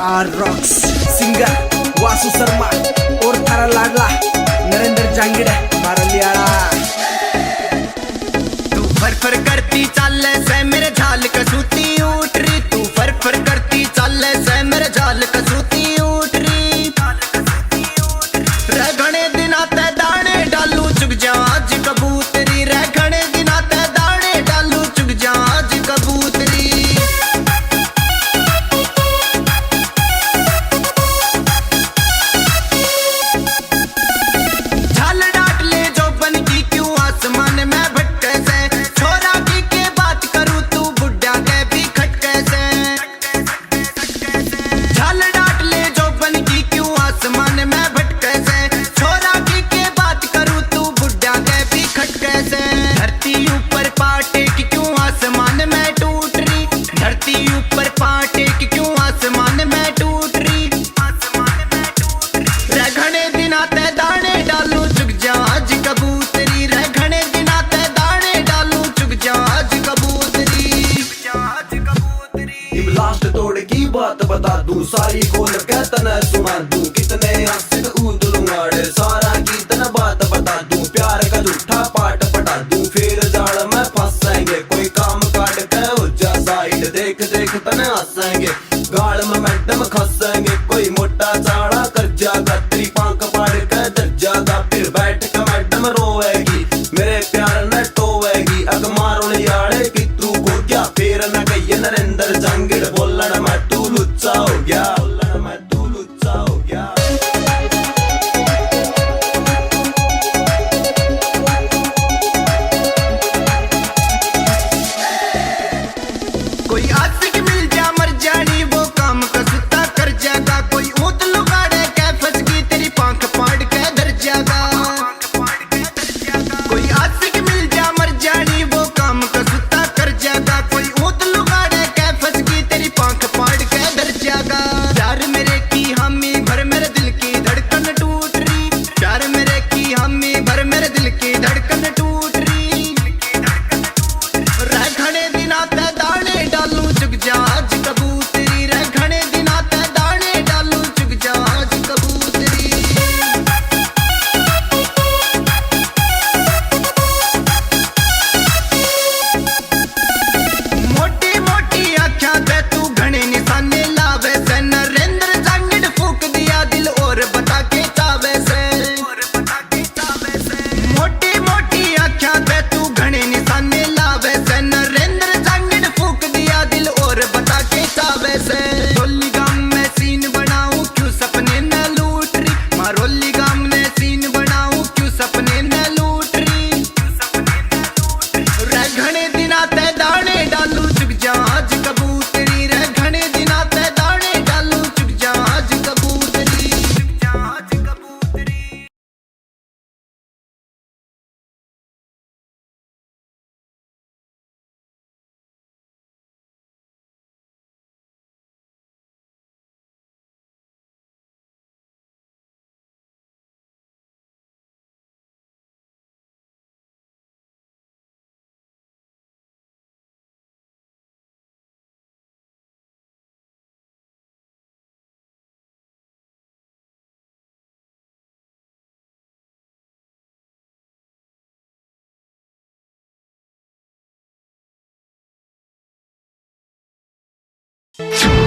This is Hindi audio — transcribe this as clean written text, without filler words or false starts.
Are rocks singer Vasu Sharma और थारा लाडला नरेंद्र जांगिड़ मारलियाड़ा। तू फर करती चल से मेरे झाल कसूती उठ रही, तू फर करती चल से मेरे झाल कसूती उठ रही। घने दिना ते दाने डालू चुग जा आज कबूतरी, घने दिना ते दाने डालू चुग जा आज कबूतरी। झाल डाट ले जो बन की क्यों आसमान में भटके से, छोरा की के बात करूं तू बुढ़ा के भी खटके से। झाल डाट ले जो बन की क्यों आसमान में भटके से, छोरा की के बात करूं तू बुढ़ा के भी खटके से। धरती ऊपर पाटे की क्यों आसमान में टूट रही, धरती ऊपर पाटे की क्यों आसमान में टूट रही। घने दिना ते दाने डालू चुग जा आज कबूतरी, घने दिना ते दाने डालू चुग जा आज कबूतरी। लास्ट तोड़ की बात बता दूं, सारी खोल के तना सुना दूं, कितने आशिक कूद लूंगा सारा की तना बात बता दूं। प्यार का झूठा पाठ पटा दूं, फिर जाल में फंसेंगे, कोई काम काट के हो जा साइड, देख देख तने हंसेंगे, गाल में मैडम खसेंगे। कोई मोटा चाड़ा कर जागा, तेरी पांख पाड़ के दर जागा, फिर बैठ के मैडम रोएगी, मेरे प्यार न टोएगी। अग मारो लियाड़े की तू को क्या, फिर न कहिए नरेंद्र जांगिड़ बोलना मैं तू लुच्चा हो गया, बोलना मैं तू लुच्चा हो गया। कोई आशिक मिल जा मर जानी वो काम का सुता कर जाएगा, कोई ऊत लुगाड़े के फंस गई तेरी पांख पाड़ के धर जाएगा। कोई आशिक मिल जा मर जानी वो काम का सुता कर जाएगा, कोई ऊत लुगाड़े के फंस गई तेरी पांख पाड़ के धर जाएगा। प्यार मेरे की हामी भर मेरे दिल की धड़कन टूट रही, प्यार मेरे की हामी भर मेरे दिल की धड़कन टूट रही। घने दिना ते दाने डालू चुग जा आज कबूतरी, घने दिना ते दाने डालू चुग जा आज कबूतरी। मोटी मोटी आख्या ते तू घने निशाने लावे से, नरेंद्र जांगिड़ फूक दिया दिल और बता के चावे से। मोटी मोटी आख्या ते तू घने निशाने लावे से, नरेंद्र जांगिड़ फूक दिया दिल और बता के चावे से। रोली गाम में सीन बनाऊं क्यों सपने न लूट रही, मारोली गाम में सीन बनाऊं क्यों सपने न लूट रही। घने दिना ते दाने डालू चुग जा आज कबूतरी, घने दिना ते दाने डालू चुग जा आज कबूतरी। You